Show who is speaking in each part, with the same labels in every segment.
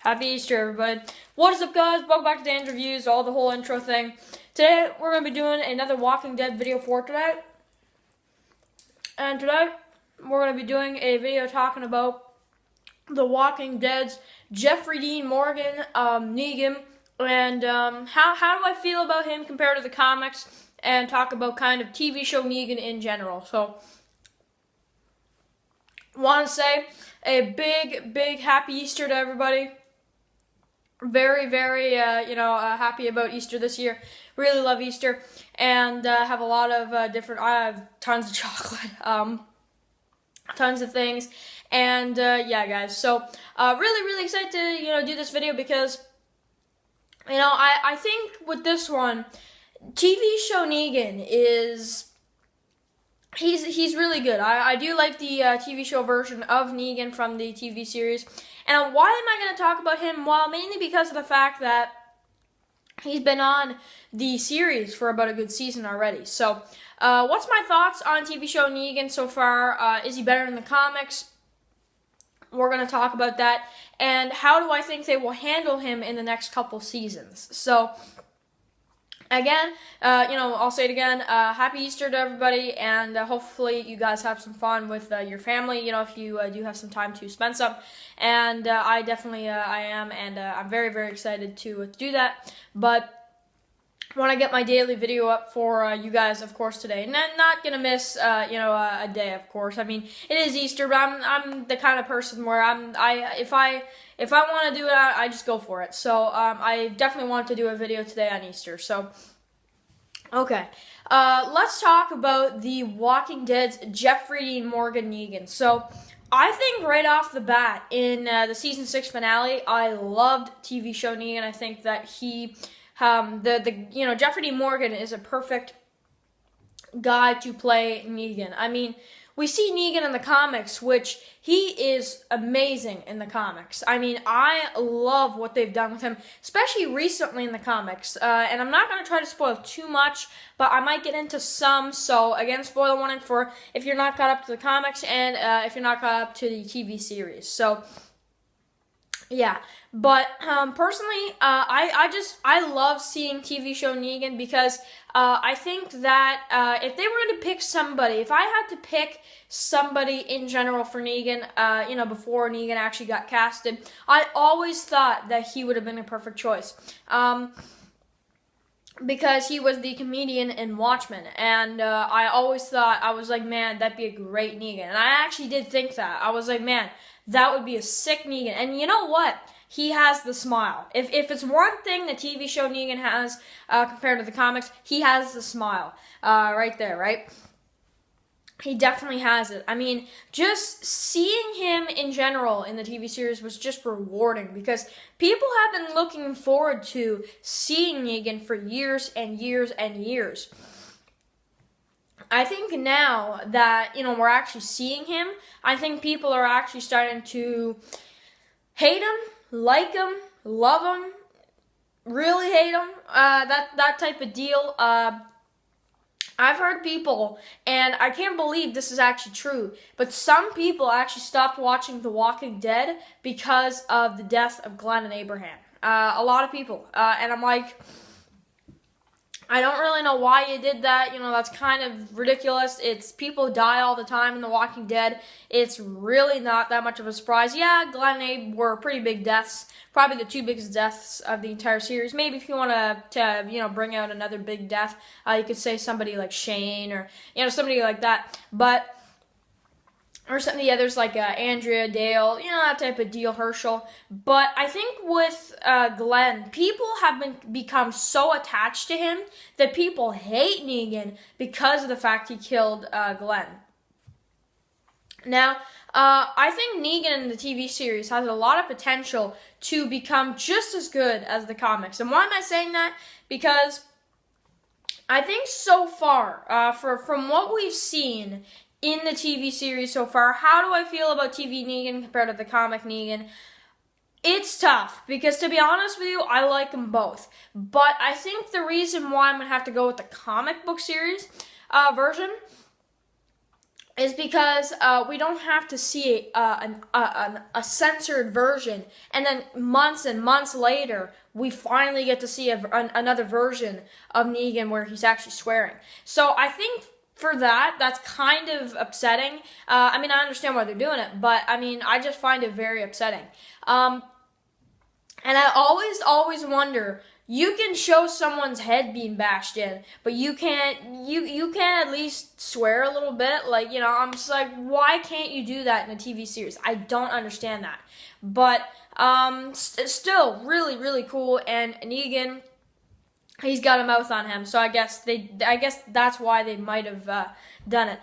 Speaker 1: Happy Easter, everybody. What is up, guys? Welcome back to Dan's Reviews, all the whole intro thing. Today, we're going to be doing another Walking Dead video for today. And today, we're going to be doing a video talking about The Walking Dead's Jeffrey Dean Morgan, Negan, and how do I feel about him compared to the comics, and talk about kind of TV show Negan in general. So, want to say a big happy Easter to everybody. Very happy about Easter this year. Really love Easter, and have a lot of different. I have tons of chocolate, tons of things, and yeah, guys. So really excited to do this video because I think with this one, TV show Negan is. He's really good. I do like the TV show version of Negan from the TV series. And why am I going to talk about him? Well, mainly because of the fact that he's been on the series for about a good season already. So, what's my thoughts on TV show Negan so far? Is he better than the comics? We're going to talk about that. And how do I think they will handle him in the next couple seasons? So, again, I'll say it again, happy Easter to everybody, and hopefully you guys have some fun with your family, if you do have some time to spend some, and I definitely, I am, and I'm very excited to do that, but I want to get my daily video up for you guys, of course, today, and I'm not going to miss, a day, of course. I mean, it is Easter, but I'm the kind of person where if I want to do it, I just go for it. So, I definitely want to do a video today on Easter. So, okay. Let's talk about The Walking Dead's Jeffrey Dean Morgan Negan. So, I think right off the bat, in the Season 6 finale, I loved TV show Negan. I think that he, Jeffrey Dean Morgan is a perfect guy to play Negan. I mean, we see Negan in the comics, which he is amazing in the comics. I mean, I love what they've done with him, especially recently in the comics. And I'm not going to try to spoil too much, but I might get into some. So, again, spoiler warning for if you're not caught up to the comics and if you're not caught up to the TV series. So, yeah, but personally, I love seeing TV show Negan because I think that if they were going to pick somebody, if I had to pick somebody in general for Negan, before Negan actually got casted, I always thought that he would have been a perfect choice. Because he was the comedian in Watchmen, and I always thought, I was like, man, that'd be a great Negan, and I actually did think that. I was like, man, that would be a sick Negan, and you know what? He has the smile. If it's one thing the TV show Negan has compared to the comics, he has the smile right there, right? He definitely has it. I mean, just seeing him in general in the TV series was just rewarding because people have been looking forward to seeing Negan for years and years and years. I think now that, we're actually seeing him, I think people are actually starting to hate him, like him, love him, really hate him, that type of deal. I've heard people, and I can't believe this is actually true, but some people actually stopped watching The Walking Dead because of the death of Glenn and Abraham. A lot of people. And I'm like, I don't really know why you did that. That's kind of ridiculous. People die all the time in The Walking Dead. It's really not that much of a surprise. Yeah, Glenn and Abe were pretty big deaths. Probably the two biggest deaths of the entire series. Maybe if you want to bring out another big death, you could say somebody like Shane or, somebody like that. Or some of the others like Andrea, Dale, that type of deal, Herschel. But I think with Glenn, people have become so attached to him that people hate Negan because of the fact he killed Glenn. Now, I think Negan in the TV series has a lot of potential to become just as good as the comics. And why am I saying that? Because I think so far, from what we've seen in the TV series so far, how do I feel about TV Negan compared to the comic Negan? It's tough, because to be honest with you, I like them both. But I think the reason why I'm going to have to go with the comic book series version is because we don't have to see a censored version, and then months and months later, we finally get to see another version of Negan where he's actually swearing. So I think for that's kind of upsetting. I mean, I understand why they're doing it, but I mean, I just find it very upsetting. And I always wonder, you can show someone's head being bashed in, but you can't at least swear a little bit. Like, you know, I'm just like, why can't you do that in a TV series? I don't understand that. But still really, really cool. And Negan, he's got a mouth on him, so I guess that's why they might have done it.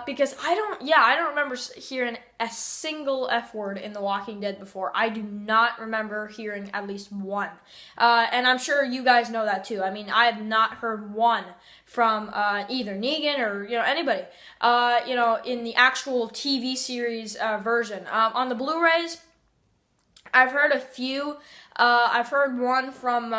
Speaker 1: Because I don't remember hearing a single F word in The Walking Dead before. I do not remember hearing at least one. And I'm sure you guys know that too. I mean, I have not heard one from either Negan or, you know, anybody, you know, in the actual TV series version. On the Blu-rays, I've heard a few. I've heard one from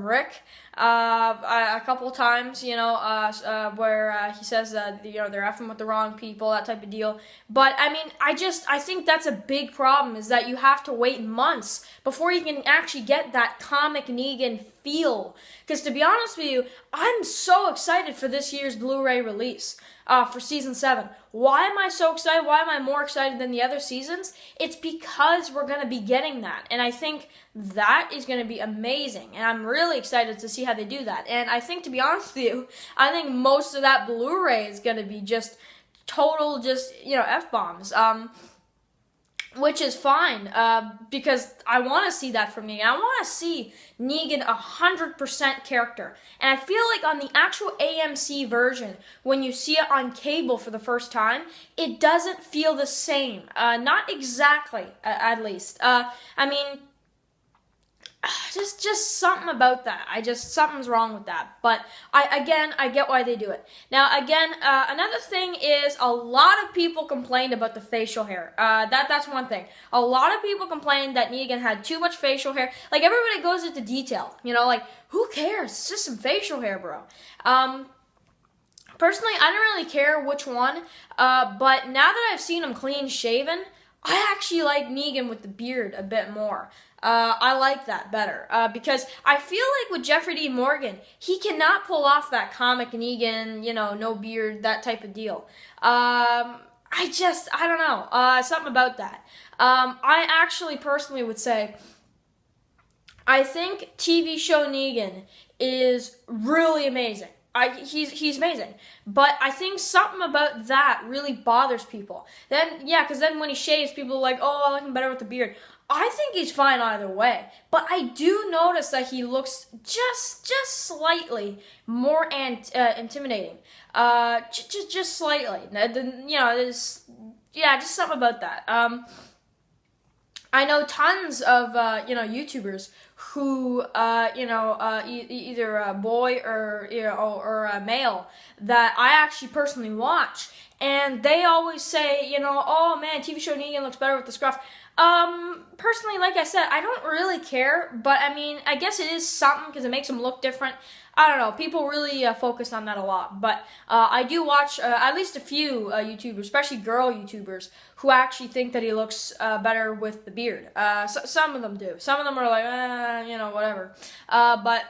Speaker 1: Rick a couple times, you know, where he says that, you know, they're effing with the wrong people, that type of deal. But I mean, I think that's a big problem, is that you have to wait months before you can actually get that comic Negan feel. Because to be honest with you, I'm so excited for this year's Blu-ray release. For season 7. Why am I so excited? Why am I more excited than the other seasons? It's because we're going to be getting that. And I think that is going to be amazing. And I'm really excited to see how they do that. And I think, to be honest with you, I think most of that Blu-ray is going to be just total, you know, F-bombs. Which is fine, because I want to see that from Negan. I want to see Negan 100% character. And I feel like on the actual AMC version, when you see it on cable for the first time, it doesn't feel the same. Not exactly, at least. I mean, just something about that. Something's wrong with that. But I get why they do it. Now, again, another thing is a lot of people complained about the facial hair. That's one thing. A lot of people complained that Negan had too much facial hair. Like, everybody goes into detail. You know, like, who cares? It's just some facial hair, bro. Personally, I don't really care which one. But now that I've seen him clean shaven, I actually like Negan with the beard a bit more. I like that better, because I feel like with Jeffrey Dean Morgan, he cannot pull off that comic Negan, you know, no beard, that type of deal. I don't know, something about that. I actually personally would say, I think TV show Negan is really amazing. He's amazing, but I think something about that really bothers people. Then, yeah, because then when he shaves, people are like, oh, I like him better with the beard. I think he's fine either way, but I do notice that he looks just slightly more intimidating. Just slightly. You know, just something about that. I know tons of you know, YouTubers who you know, either a boy or, you know, or a male that I actually personally watch, and they always say, you know, oh man, TV show Negan looks better with the scruff. Personally, like I said, I don't really care, but I mean, I guess it is something because it makes him look different. I don't know, people really focus on that a lot, but I do watch at least a few YouTubers, especially girl YouTubers, who actually think that he looks better with the beard. Some of them do. Some of them are like, you know, whatever. But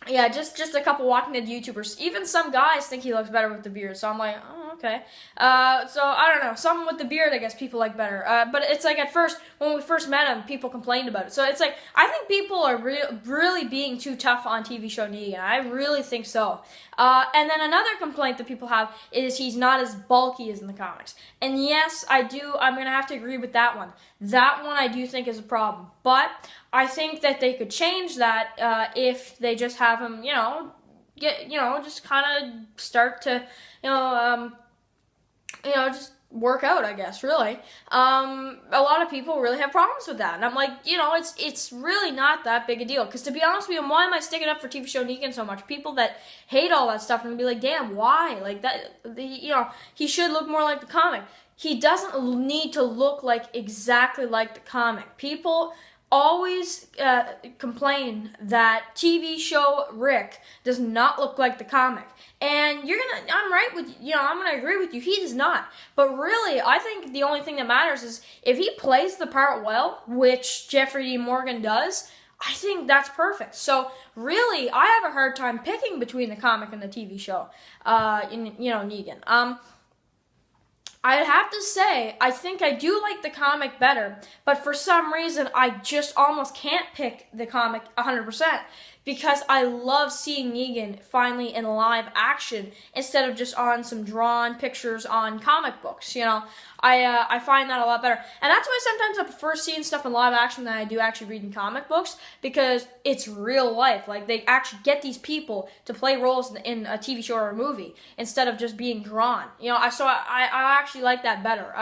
Speaker 1: yeah, just a couple Walking Dead YouTubers. Even some guys think he looks better with the beard, so I'm like, oh, okay. So, I don't know, something with the beard, I guess people like better. But it's like, at first, when we first met him, people complained about it. So it's like, I think people are really being too tough on TV show Negan. I really think so. And then another complaint that people have is he's not as bulky as in the comics. And yes, I'm going to have to agree with that one. That one I do think is a problem. But I think that they could change that if they just have him, you know, just kind of start to, you know, just work out, I guess, really. A lot of people really have problems with that. And I'm like, you know, it's really not that big a deal. Because to be honest with you, why am I sticking up for TV show Negan so much? People that hate all that stuff and be like, damn, why? Like, that, you know, he should look more like the comic. He doesn't need to look like exactly like the comic. People always complain that TV show Rick does not look like the comic. And I'm right with you, I'm gonna agree with you, he does not. But really, I think the only thing that matters is if he plays the part well, which Jeffrey D. Morgan does, I think that's perfect. So really, I have a hard time picking between the comic and the TV show, Negan. I'd have to say, I think I do like the comic better, but for some reason, I just almost can't pick the comic 100% because I love seeing Negan finally in live action instead of just on some drawn pictures on comic books, I find that a lot better. And that's why sometimes I prefer seeing stuff in live action than I do actually reading comic books, because it's real life. Like, they actually get these people to play roles in a TV show or a movie instead of just being drawn. I actually like that better.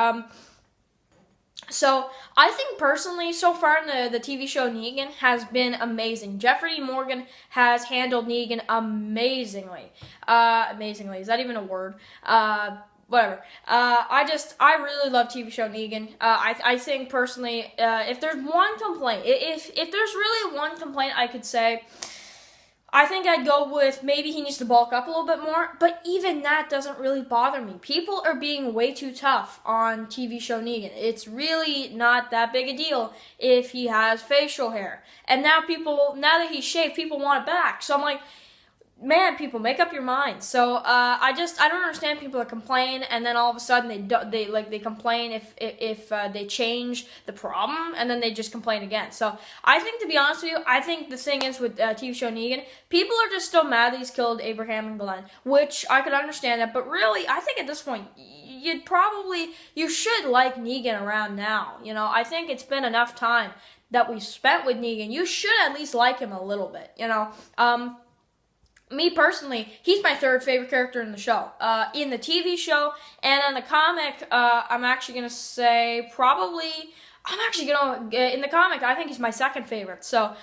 Speaker 1: So, I think personally, so far in the TV show, Negan has been amazing. Jeffrey D. Morgan has handled Negan amazingly. Amazingly. Is that even a word? Whatever. I really love TV show Negan. I think personally, if there's one complaint, if there's really one complaint I could say, I think I'd go with maybe he needs to bulk up a little bit more, but even that doesn't really bother me. People are being way too tough on TV show Negan. It's really not that big a deal if he has facial hair. And now that he's shaved, people want it back. So I'm like, man, people, make up your minds. So I don't understand people that complain, and then all of a sudden they complain if they change the problem, and then they just complain again. So I think, to be honest with you, I think the thing is with TV show Negan, people are just still mad that he's killed Abraham and Glenn, which I could understand that. But really, I think at this point, you should like Negan around now. I think it's been enough time that we spent with Negan. You should at least like him a little bit. Me personally, he's my third favorite character in the show. In the TV show and in the comic, I'm actually going to say in the comic, I think he's my second favorite. So,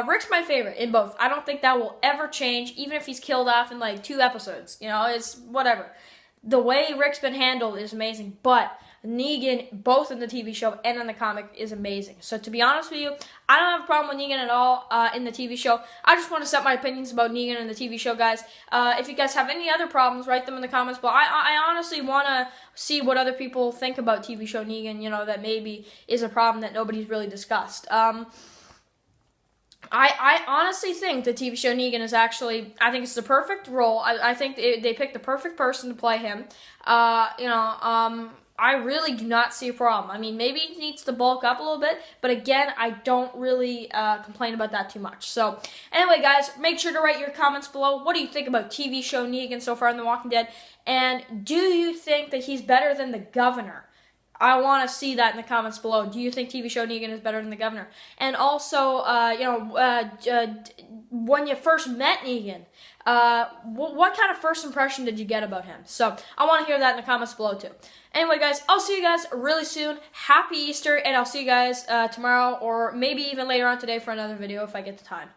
Speaker 1: Rick's my favorite in both. I don't think that will ever change, even if he's killed off in like 2 episodes. It's whatever. The way Rick's been handled is amazing, but Negan, both in the TV show and in the comic, is amazing. So to be honest with you, I don't have a problem with Negan at all in the TV show. I just want to set my opinions about Negan in the TV show, guys. If you guys have any other problems, write them in the comments. But I honestly want to see what other people think about TV show Negan, that maybe is a problem that nobody's really discussed. I honestly think the TV show Negan is actually, I think it's the perfect role. I think they picked the perfect person to play him. I really do not see a problem. I mean, maybe he needs to bulk up a little bit, but again, I don't really complain about that too much. So, anyway, guys, make sure to write your comments below. What do you think about TV show Negan so far in The Walking Dead? And do you think that he's better than the Governor? I want to see that in the comments below. Do you think TV show Negan is better than the Governor? And also, when you first met Negan, what kind of first impression did you get about him? So, I want to hear that in the comments below, too. Anyway, guys, I'll see you guys really soon. Happy Easter, and I'll see you guys tomorrow, or maybe even later on today for another video if I get the time.